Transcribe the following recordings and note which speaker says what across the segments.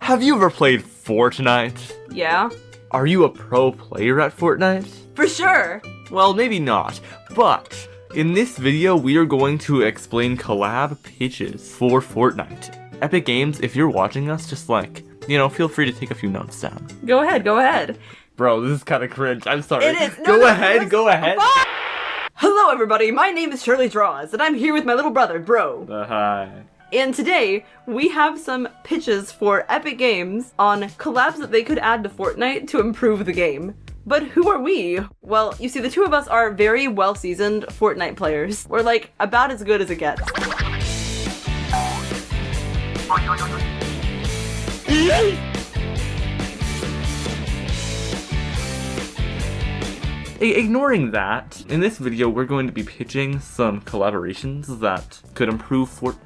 Speaker 1: Have you ever played Fortnite?
Speaker 2: Yeah.
Speaker 1: Are you a pro player at Fortnite?
Speaker 2: For sure!
Speaker 1: Well, maybe not, but in this video we are going to explain collab pitches for Fortnite. Epic Games, if you're watching us, just feel free to take a few notes down.
Speaker 2: Go ahead.
Speaker 1: Bro, this is kind of cringe, I'm sorry.
Speaker 2: It is.
Speaker 1: Go ahead.
Speaker 2: Hello everybody, my name is Shirley Draws, and I'm here with my little brother, Bro.
Speaker 1: Hi.
Speaker 2: And today, we have some pitches for Epic Games on collabs that they could add to Fortnite to improve the game. But who are we? Well, you see, the two of us are very well-seasoned Fortnite players. We're about as good as it gets.
Speaker 1: Ignoring that, in this video we're going to be pitching some collaborations that could improve Fortnite.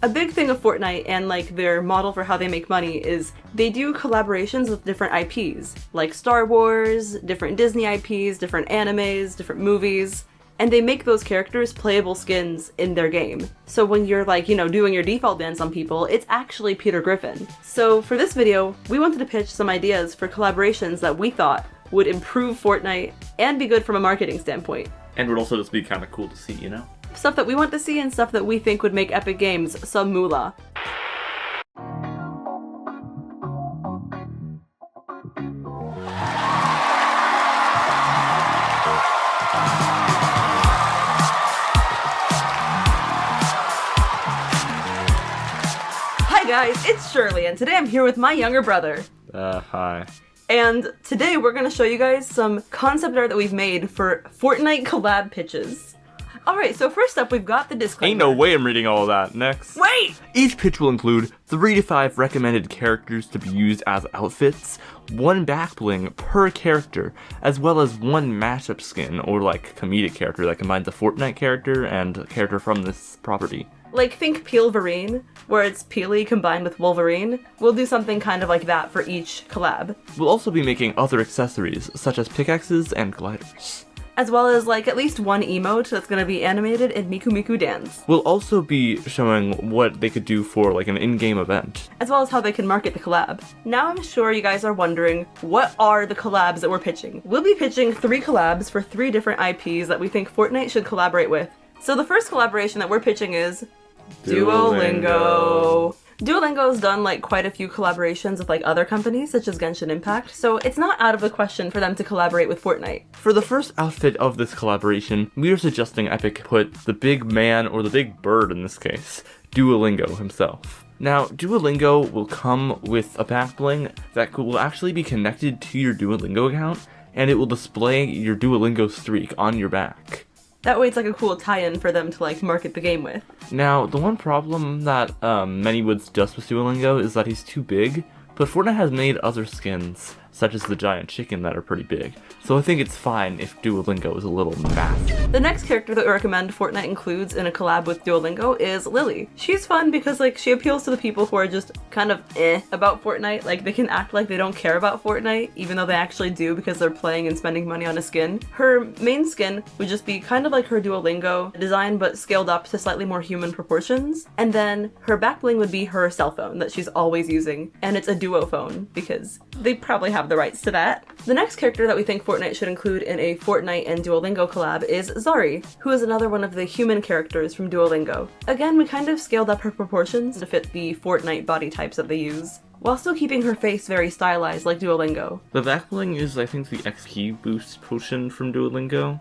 Speaker 2: A big thing of Fortnite and their model for how they make money is they do collaborations with different IPs, like Star Wars, different Disney IPs, different animes, different movies, and they make those characters playable skins in their game. So when you're doing your default dance on people, it's actually Peter Griffin. So for this video, we wanted to pitch some ideas for collaborations that we thought would improve Fortnite and be good from a marketing standpoint.
Speaker 1: And would also just be kind of cool to see, you know?
Speaker 2: Stuff that we want to see and stuff that we think would make Epic Games some moolah. Hi guys, it's Shirley, and today I'm here with my younger brother.
Speaker 1: Hi.
Speaker 2: And today we're going to show you guys some concept art that we've made for Fortnite collab pitches. Alright, so first up we've got the disclaimer.
Speaker 1: Ain't no way I'm reading all of that. Next.
Speaker 2: Wait!
Speaker 1: Each pitch will include 3 to 5 recommended characters to be used as outfits, 1 back bling per character, as well as 1 mashup skin or comedic character that combines a Fortnite character and a character from this property.
Speaker 2: Think Peelverine, where it's Peely combined with Wolverine. We'll do something kind of like that for each collab.
Speaker 1: We'll also be making other accessories, such as pickaxes and gliders.
Speaker 2: As well as at least 1 emote that's gonna be animated in Miku Miku Dance.
Speaker 1: We'll also be showing what they could do for an in-game event.
Speaker 2: As well as how they can market the collab. Now I'm sure you guys are wondering, what are the collabs that we're pitching? We'll be pitching 3 collabs for 3 different IPs that we think Fortnite should collaborate with. So the first collaboration that we're pitching is Duolingo. Duolingo's done quite a few collaborations with other companies such as Genshin Impact, so it's not out of the question for them to collaborate with Fortnite.
Speaker 1: For the first outfit of this collaboration, we are suggesting Epic put the big man, or the big bird in this case, Duolingo himself. Now, Duolingo will come with a back bling that will actually be connected to your Duolingo account, and it will display your Duolingo streak on your back.
Speaker 2: That way it's a cool tie-in for them to market the game with.
Speaker 1: Now, the one problem that many would suggest with Duolingo is that he's too big, but Fortnite has made other skins, such as the giant chicken, that are pretty big. So I think it's fine if Duolingo is a little massive.
Speaker 2: The next character that we recommend Fortnite includes in a collab with Duolingo is Lily. She's fun because she appeals to the people who are just kind of about Fortnite. They can act like they don't care about Fortnite, even though they actually do because they're playing and spending money on a skin. Her main skin would just be kind of like her Duolingo design, but scaled up to slightly more human proportions. And then her back bling would be her cell phone that she's always using, and it's a duo phone because they probably have the rights to that. The next character that we think Fortnite should include in a Fortnite and Duolingo collab is Zari, who is another one of the human characters from Duolingo. Again, we kind of scaled up her proportions to fit the Fortnite body types that they use, while still keeping her face very stylized like Duolingo.
Speaker 1: The back bling is, I think, the XP boost potion from Duolingo.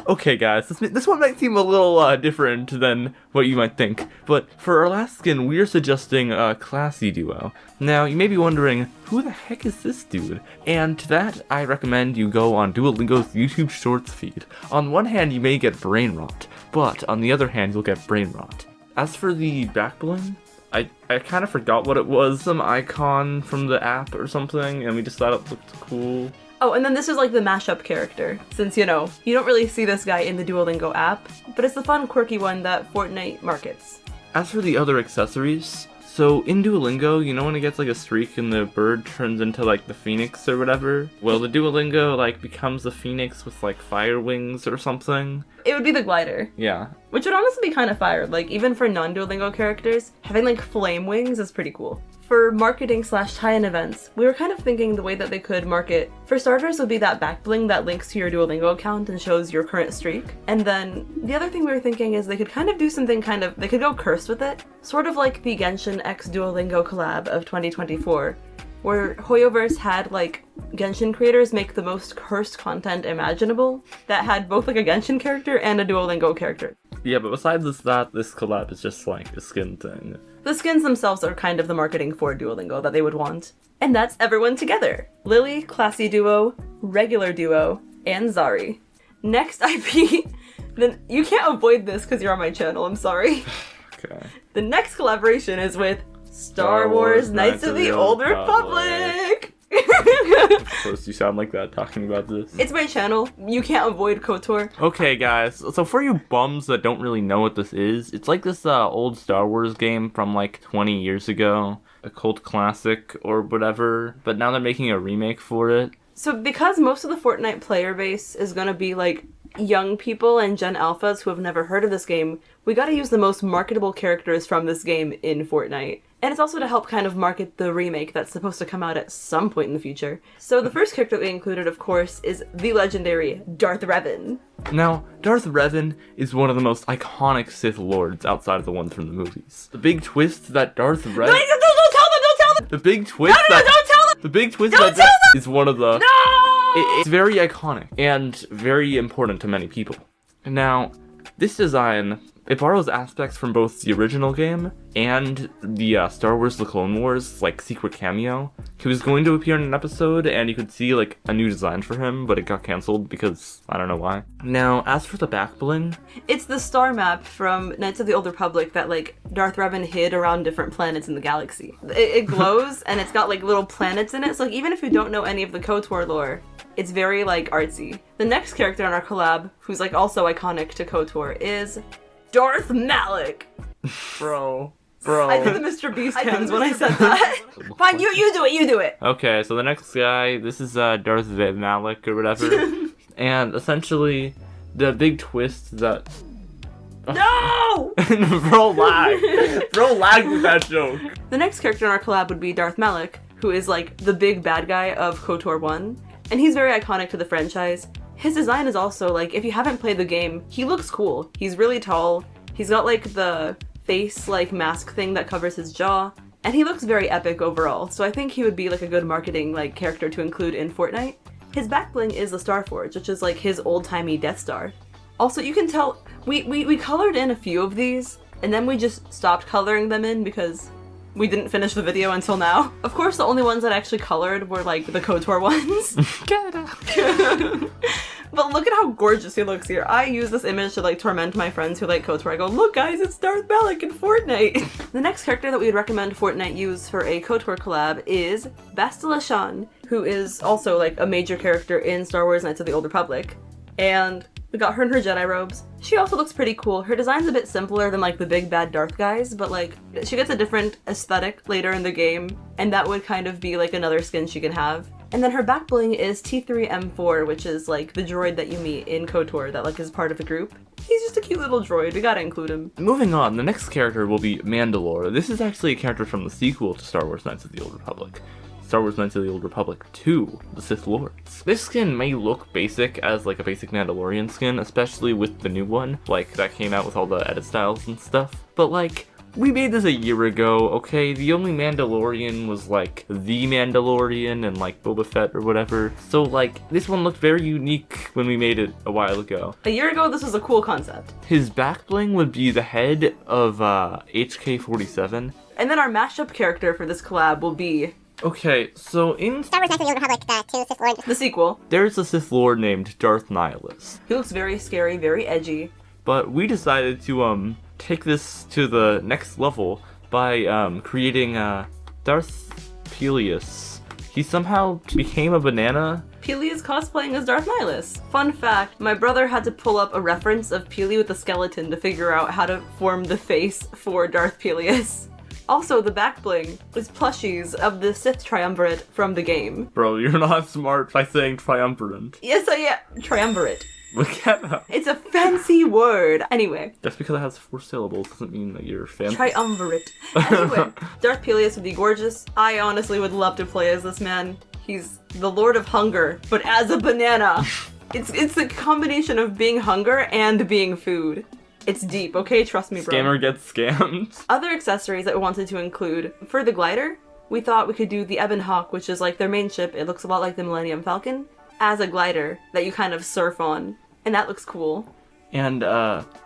Speaker 1: Okay guys, this one might seem a little different than what you might think, but for our last skin, we are suggesting a classy duo. Now, you may be wondering, who the heck is this dude? And to that, I recommend you go on Duolingo's YouTube Shorts feed. On one hand, you may get brain rot, but on the other hand, you'll get brain rot. As for the back bling, I kind of forgot what it was, some icon from the app or something, and we just thought it looked cool.
Speaker 2: Oh, and then this is the mashup character, since, you don't really see this guy in the Duolingo app, but it's the fun, quirky one that Fortnite markets.
Speaker 1: As for the other accessories, so in Duolingo, when it gets a streak and the bird turns into the phoenix or whatever? Well, the Duolingo becomes the phoenix with fire wings or something.
Speaker 2: It would be the glider.
Speaker 1: Yeah.
Speaker 2: Which would honestly be kind of fire. Even for non-Duolingo characters, having flame wings is pretty cool. for marketing slash tie-in events, we were kind of thinking the way that they could market, for starters, would be that back bling that links to your Duolingo account and shows your current streak. And then the other thing we were thinking is they could kind of do something they could go cursed with it, sort of like the Genshin x Duolingo collab of 2024, where Hoyoverse had like Genshin creators make the most cursed content imaginable that had both like a Genshin character and a Duolingo character.
Speaker 1: Yeah, but besides this collab is just like a skin thing.
Speaker 2: The skins themselves are kind of the marketing for Duolingo that they would want. And that's everyone together. Lily, Classy Duo, Regular Duo, and Zari. Next IP, then you can't avoid this because you're on my channel, I'm sorry.
Speaker 1: Okay.
Speaker 2: The next collaboration is with Star Wars Knights of the Old Republic.
Speaker 1: Of course you sound like that talking about this.
Speaker 2: It's my channel. You can't avoid KOTOR.
Speaker 1: Okay, guys. So for you bums that don't really know what this is, it's like this old Star Wars game from like 20 years ago. A cult classic or whatever. But now they're making a remake for it.
Speaker 2: So because most of the Fortnite player base is gonna be like young people and Gen Alphas who have never heard of this game, we gotta use the most marketable characters from this game in Fortnite. And it's also to help kind of market the remake that's supposed to come out at some point in the future. So the first character that we included, of course, is the legendary Darth Revan.
Speaker 1: Now, Darth Revan is one of the most iconic Sith Lords outside of the ones from the movies. The big twist that Darth Revan...
Speaker 2: No, don't tell them!
Speaker 1: The big twist
Speaker 2: don't tell them!
Speaker 1: The big twist
Speaker 2: Don't tell them!
Speaker 1: is one of the...
Speaker 2: No!
Speaker 1: It's very iconic and very important to many people. Now, this design, it borrows aspects from both the original game and the Star Wars The Clone Wars, like, secret cameo. He was going to appear in an episode, and you could see, like, a new design for him, but it got cancelled because I don't know why. Now, as for the back bling...
Speaker 2: It's the star map from Knights of the Old Republic that, like, Darth Revan hid around different planets in the galaxy. It glows, and it's got, like, little planets in it, so, like, even if you don't know any of the KOTOR lore, it's very, like, artsy. The next character on our collab, who's, like, also iconic to KOTOR, is Darth Malik.
Speaker 1: Bro.
Speaker 2: I did the Mr. Beast hands when I said that. Fine, you do it.
Speaker 1: Okay, so the next guy, this is Darth Malik or whatever. And essentially, the big twist that...
Speaker 2: No!
Speaker 1: Bro lagged with that joke.
Speaker 2: The next character in our collab would be Darth Malik, who is like the big bad guy of KOTOR 1. And he's very iconic to the franchise. His design is also, like, if you haven't played the game, he looks cool. He's really tall. He's got, like, the face, like, mask thing that covers his jaw. And he looks very epic overall. So I think he would be, like, a good marketing, like, character to include in Fortnite. His back bling is the Starforge, which is, like, his old-timey Death Star. Also, you can tell, we colored in a few of these, and then we just stopped coloring them in because we didn't finish the video until now. Of course, the only ones that actually colored were, like, the KOTOR ones.
Speaker 1: Get out.
Speaker 2: But look at how gorgeous he looks here. I use this image to, like, torment my friends who like KOTOR. I go, look guys, it's Darth Malik in Fortnite! The next character that we would recommend Fortnite use for a KOTOR collab is Bastila Shan, who is also, like, a major character in Star Wars Knights of the Old Republic. And we got her in her Jedi robes. She also looks pretty cool. Her design's a bit simpler than, like, the big bad Darth guys, but, like, she gets a different aesthetic later in the game, and that would kind of be, like, another skin she can have. And then her back bling is T3M4, which is, like, the droid that you meet in KOTOR that, like, is part of the group. He's just a cute little droid. We gotta include him.
Speaker 1: Moving on, the next character will be Mandalore. This is actually a character from the sequel to Star Wars Knights of the Old Republic. Star Wars Knights of the Old Republic 2, The Sith Lords. This skin may look basic as like a basic Mandalorian skin, especially with the new one, like that came out with all the edit styles and stuff. But like, we made this a year ago, okay? The only Mandalorian was like the Mandalorian and like Boba Fett or whatever. So like, this one looked very unique when we made it a while ago.
Speaker 2: A year ago, this was a cool concept.
Speaker 1: His back bling would be the head of HK-47.
Speaker 2: And then our mashup character for this collab will be...
Speaker 1: Okay, so in
Speaker 3: Star Wars Knights of the Old Republic, the 2 Sith Lords.
Speaker 2: the sequel.
Speaker 1: There's a Sith Lord named Darth Nihilus.
Speaker 2: He looks very scary, very edgy.
Speaker 1: But we decided to take this to the next level by creating Darth Peleus. He somehow became a banana.
Speaker 2: Peely is cosplaying as Darth Nihilus. Fun fact, my brother had to pull up a reference of Peely with a skeleton to figure out how to form the face for Darth Peleus. Also, the back bling is plushies of the Sith Triumvirate from the game.
Speaker 1: Bro, you're not smart by saying triumvirate.
Speaker 2: Yes, I am. Triumvirate.
Speaker 1: Makena.
Speaker 2: It's a fancy word. Anyway,
Speaker 1: Just because it has 4 syllables doesn't mean that you're a fan.
Speaker 2: triumvirate. Anyway, Darth Peleus would be gorgeous. I honestly would love to play as this man. He's the Lord of Hunger, but as a banana. It's a combination of being hunger and being food. It's deep, okay? Trust me, bro.
Speaker 1: Scammer gets scammed.
Speaker 2: Other accessories that we wanted to include for the glider, we thought we could do the Ebon Hawk, which is like their main ship. It looks a lot like the Millennium Falcon, as a glider that you kind of surf on, and that looks cool.
Speaker 1: And,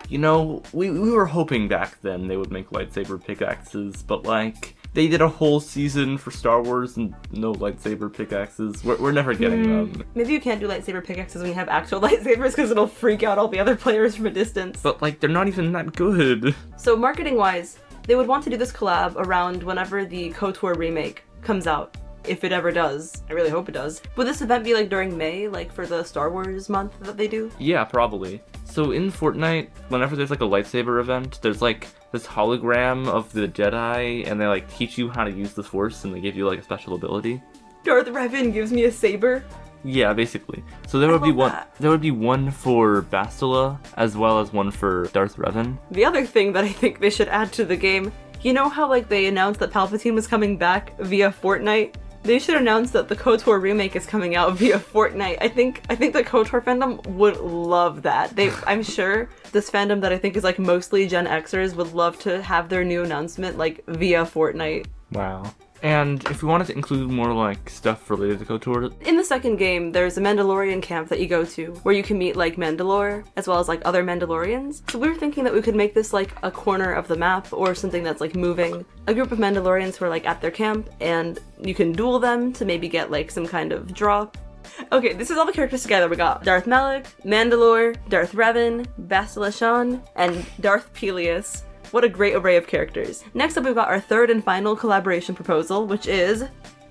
Speaker 1: you know, we were hoping back then they would make lightsaber pickaxes, but, like, they did a whole season for Star Wars and no lightsaber pickaxes. We're never getting them.
Speaker 2: Maybe you can't do lightsaber pickaxes when you have actual lightsabers because it'll freak out all the other players from a distance.
Speaker 1: But, like, they're not even that good.
Speaker 2: So marketing-wise, they would want to do this collab around whenever the KOTOR remake comes out. If it ever does. I really hope it does. Would this event be like during May, like for the Star Wars month that they do?
Speaker 1: Yeah, probably. So in Fortnite, whenever there's like a lightsaber event, there's like this hologram of the Jedi, and they like teach you how to use the Force, and they give you like a special ability.
Speaker 2: Darth Revan gives me a saber.
Speaker 1: Yeah, basically. So there would be one.
Speaker 2: That.
Speaker 1: There would be one for Bastila, as well as one for Darth Revan.
Speaker 2: The other thing that I think they should add to the game, you know how like they announced that Palpatine was coming back via Fortnite? They should announce that the KOTOR remake is coming out via Fortnite. I think the KOTOR fandom would love that. I'm sure this fandom that I think is like mostly Gen Xers would love to have their new announcement like via Fortnite.
Speaker 1: Wow. And if we wanted to include more like stuff related to KOTOR,
Speaker 2: In the second game, there's a Mandalorian camp that you go to where you can meet like Mandalore as well as like other Mandalorians. So we were thinking that we could make this like a corner of the map or something that's like moving. A group of Mandalorians who are like at their camp and you can duel them to maybe get like some kind of drop. Okay, this is all the characters together. We got Darth Malak, Mandalore, Darth Revan, Bastila Shan, and Darth Peleus. What a great array of characters. Next up, we've got our third and final collaboration proposal, which is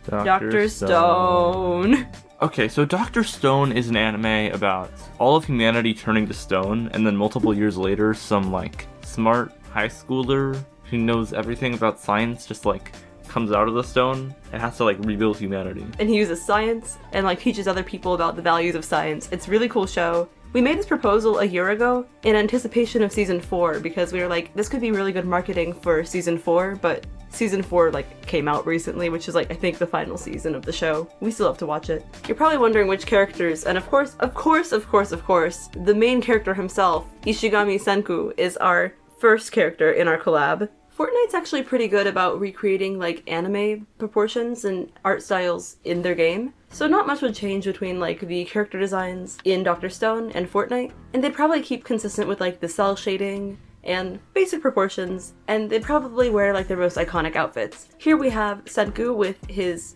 Speaker 2: Dr. Stone.
Speaker 1: Okay, so Dr. Stone is an anime about all of humanity turning to stone, and then multiple years later, some like smart high schooler who knows everything about science just like comes out of the stone and has to like rebuild humanity.
Speaker 2: And he uses science and like teaches other people about the values of science. It's a really cool show. We made this proposal a year ago in anticipation of season 4 because we were like, this could be really good marketing for season 4, but season 4 like came out recently, which is like I think the final season of the show. We still have to watch it. You're probably wondering which characters, and of course, the main character himself, Ishigami Senku, is our first character in our collab. Fortnite's actually pretty good about recreating like anime proportions and art styles in their game. So not much would change between like the character designs in Dr. Stone and Fortnite. And they'd probably keep consistent with like the cell shading and basic proportions, and they'd probably wear like their most iconic outfits. Here we have Senku with his,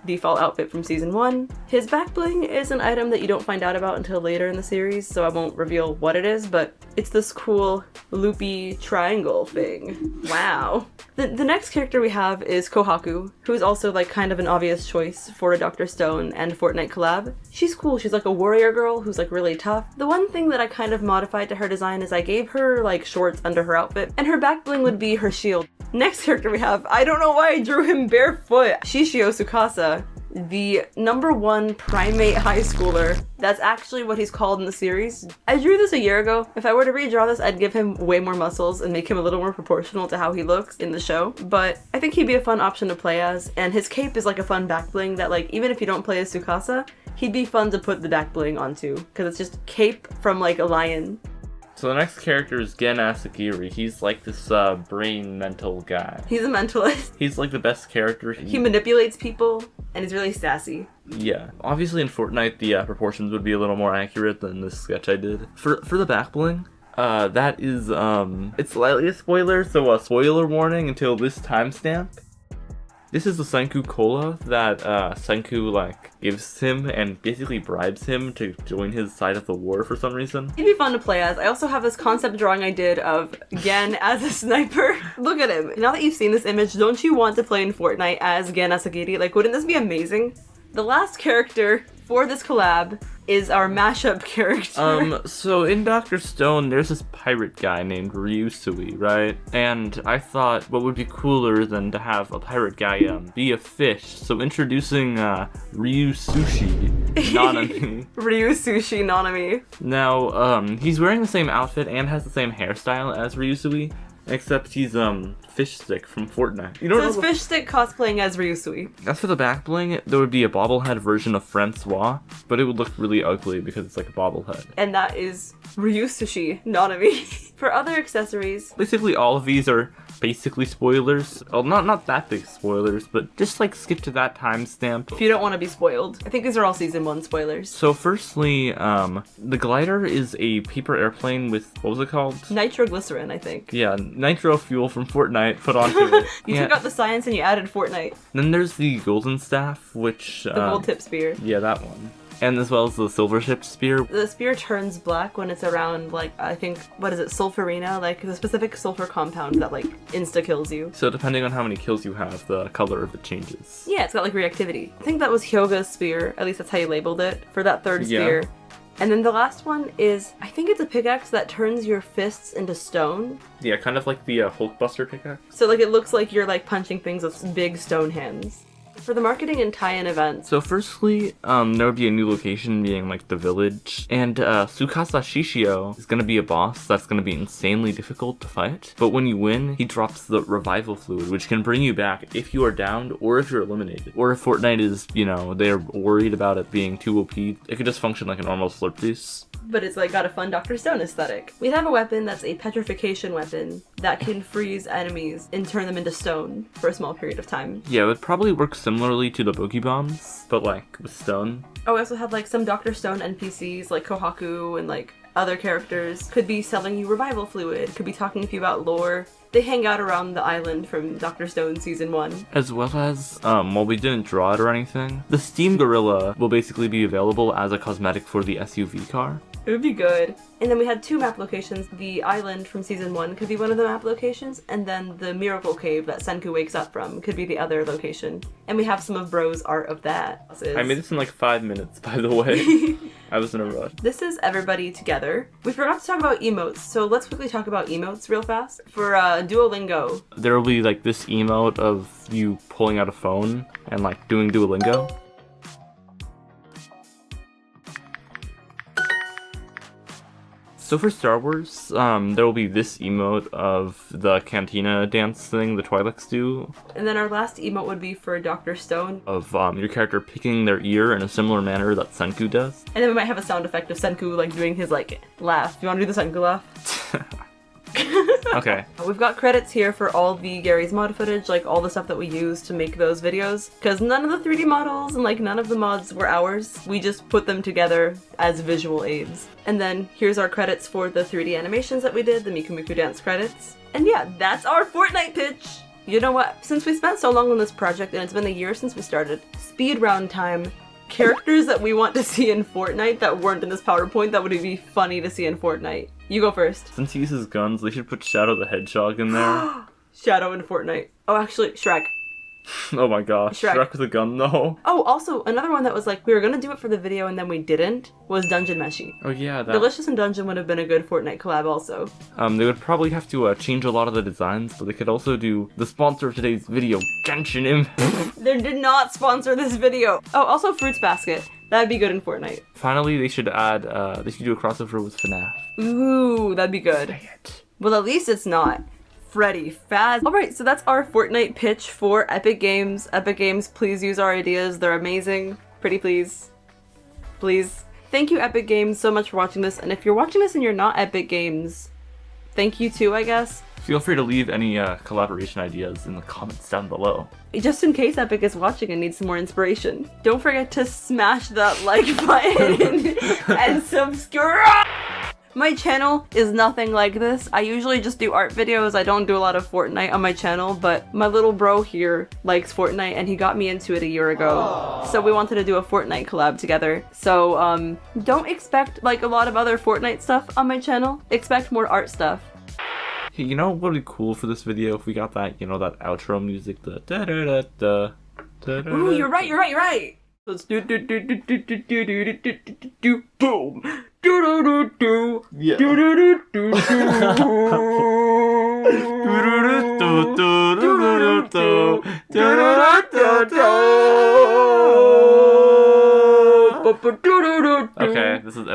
Speaker 2: default outfit from season 1. His back bling is an item that you don't find out about until later in the series, so I won't reveal what it is, but it's this cool loopy triangle thing. Wow. The next character we have is Kohaku, who is also like kind of an obvious choice for a Dr. Stone and Fortnite collab. She's cool. She's like a warrior girl who's like really tough. The one thing that I kind of modified to her design is I gave her like shorts under her outfit, and her back bling would be her shield. Next character we have, I don't know why I drew him barefoot, Shishio Tsukasa, the #1 primate high schooler. That's actually what he's called in the series. I drew this a year ago. If I were to redraw this, I'd give him way more muscles and make him a little more proportional to how he looks in the show. But I think he'd be a fun option to play as, and his cape is like a fun back bling that like, even if you don't play as Tsukasa, he'd be fun to put the back bling onto, because it's just cape from like a lion.
Speaker 1: So the next character is Gen Asagiri. He's like this brain mental guy.
Speaker 2: He's a mentalist.
Speaker 1: He's like the best character.
Speaker 2: He manipulates people, and he's really sassy.
Speaker 1: Yeah. Obviously in Fortnite the proportions would be a little more accurate than this sketch I did. For the back bling, that is, it's slightly a spoiler, so a spoiler warning until this timestamp. This is the Senku Cola that Senku like gives him and basically bribes him to join his side of the war for some reason.
Speaker 2: He'd be fun to play as. I also have this concept drawing I did of Gen as a sniper. Look at him. Now that you've seen this image, don't you want to play in Fortnite as Gen Asagiri? Like, wouldn't this be amazing? The last character for this collab is our mashup character.
Speaker 1: So in Dr. Stone, there's this pirate guy named Ryusui, right? And I thought what would be cooler than to have a pirate guy be a fish. So introducing Ryusushi. Nanami.
Speaker 2: Ryu Sushi Nanami.
Speaker 1: Now, he's wearing the same outfit and has the same hairstyle as Ryusui, except he's Fish Stick from Fortnite. You
Speaker 2: So
Speaker 1: know
Speaker 2: it's Fish Stick cosplaying as Ryusui.
Speaker 1: As for the back bling, there would be a bobblehead version of Francois, but it would look really ugly because it's like a bobblehead.
Speaker 2: And that is Ryu Sushi Nanami. For other accessories,
Speaker 1: Basically, all of these are basically spoilers. Well, not that big spoilers, but just like skip to that timestamp.
Speaker 2: if you don't want to be spoiled. I think these are all season 1 spoilers.
Speaker 1: So firstly, the glider is a paper airplane with, what was it called?
Speaker 2: Nitroglycerin, I think.
Speaker 1: Yeah, nitro fuel from Fortnite put onto it.
Speaker 2: You took out the science and you added Fortnite.
Speaker 1: Then there's the golden staff, which...
Speaker 2: The gold tip spear.
Speaker 1: Yeah, that one. And as well as the silver ship spear.
Speaker 2: The spear turns black when it's around, like, I think, what is it, sulfurina? Like, the specific sulfur compound that, like, insta-kills you.
Speaker 1: So depending on how many kills you have, the color of it changes.
Speaker 2: Yeah, it's got, like, reactivity. I think that was Hyoga's spear, at least that's how you labeled it, for that third spear. And then the last one is, I think it's a pickaxe that turns your fists into stone.
Speaker 1: Yeah, kind of like the Hulkbuster pickaxe.
Speaker 2: So, like, it looks like you're, like, punching things with big stone hands. For the marketing and tie-in events.
Speaker 1: So firstly, there would be a new location being like the village, and Tsukasa Shishio is gonna be a boss that's gonna be insanely difficult to fight. But when you win, he drops the revival fluid, which can bring you back if you are downed or if you're eliminated. Or if Fortnite is, you know, they're worried about it being too OP, it could just function like a normal slurp juice.
Speaker 2: But it's like got a fun Dr. Stone aesthetic. We have a weapon that's a petrification weapon that can freeze enemies and turn them into stone for a small period of time.
Speaker 1: Yeah, it would probably work similarly to the Boogie Bombs, but like with stone.
Speaker 2: Oh, we also had like some Dr. Stone NPCs like Kohaku and like other characters could be selling you revival fluid, could be talking to you about lore. They hang out around the island from Dr. Stone Season 1.
Speaker 1: As well as, while we didn't draw it or anything, the Steam Gorilla will basically be available as a cosmetic for the SUV car.
Speaker 2: It would be good. And then we had 2 map locations. The island from Season 1 could be one of the map locations, and then the Miracle Cave that Senku wakes up from could be the other location. And we have some of Bro's art of that.
Speaker 1: I made this in like 5 minutes, by the way. I was in a rush.
Speaker 2: This is everybody together. We forgot to talk about emotes, so let's quickly talk about emotes real fast. For Duolingo.
Speaker 1: There will be like this emote of you pulling out a phone and like doing Duolingo. So for Star Wars, there will be this emote of the Cantina dance thing the Twi'leks do.
Speaker 2: And then our last emote would be for Dr. Stone.
Speaker 1: Of your character picking their ear in a similar manner that Senku does.
Speaker 2: And then we might have a sound effect of Senku like doing his like laugh. You want to do the Senku laugh?
Speaker 1: Okay.
Speaker 2: We've got credits here for all the Gary's mod footage, like all the stuff that we used to make those videos. Because none of the 3D models and like none of the mods were ours. We just put them together as visual aids. And then here's our credits for the 3D animations that we did, the Miku Miku Dance credits. And yeah, that's our Fortnite pitch! You know what? Since we spent so long on this project and it's been a year since we started, speed round time. Characters that we want to see in Fortnite that weren't in this PowerPoint that would be funny to see in Fortnite. You go first.
Speaker 1: Since he uses guns, they should put Shadow the Hedgehog in there.
Speaker 2: Shadow in Fortnite. Oh, actually, Shrek.
Speaker 1: Oh my gosh,
Speaker 2: Shrek.
Speaker 1: Shrek with a gun though.
Speaker 2: Oh, also, another one that was like, we were gonna do it for the video and then we didn't, was Dungeon Meshi.
Speaker 1: Oh yeah, that.
Speaker 2: Delicious and Dungeon would have been a good Fortnite collab also.
Speaker 1: They would probably have to change a lot of the designs, but they could also do the sponsor of today's video, Genshin Impact.
Speaker 2: They did not sponsor this video. Oh, also Fruits Basket. That'd be good in Fortnite.
Speaker 1: Finally, they should add, they should do a crossover with FNAF.
Speaker 2: Ooh, that'd be good.
Speaker 1: Dang it.
Speaker 2: Well, at least it's not. Freddy Faz. Alright, so that's our Fortnite pitch for Epic Games. Epic Games, please use our ideas. They're amazing. Pretty please. Please. Thank you, Epic Games, so much for watching this. And if you're watching this and you're not Epic Games, thank you too, I guess.
Speaker 1: Feel free to leave any collaboration ideas in the comments down below.
Speaker 2: Just in case Epic is watching and needs some more inspiration. Don't forget to smash that like button and subscribe! My channel is nothing like this. I usually just do art videos. I don't do a lot of Fortnite on my channel, but my little bro here likes Fortnite and he got me into it a year ago. Aww. So we wanted to do a Fortnite collab together. So don't expect like a lot of other Fortnite stuff on my channel. Expect more art stuff.
Speaker 1: Hey, you know what would be cool for this video if we got that, you know, that outro music, the da da da da da da.
Speaker 2: Ooh, you're right. Let's do boom.
Speaker 1: Yeah. Okay, this is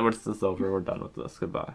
Speaker 1: over. We're done with this. Goodbye.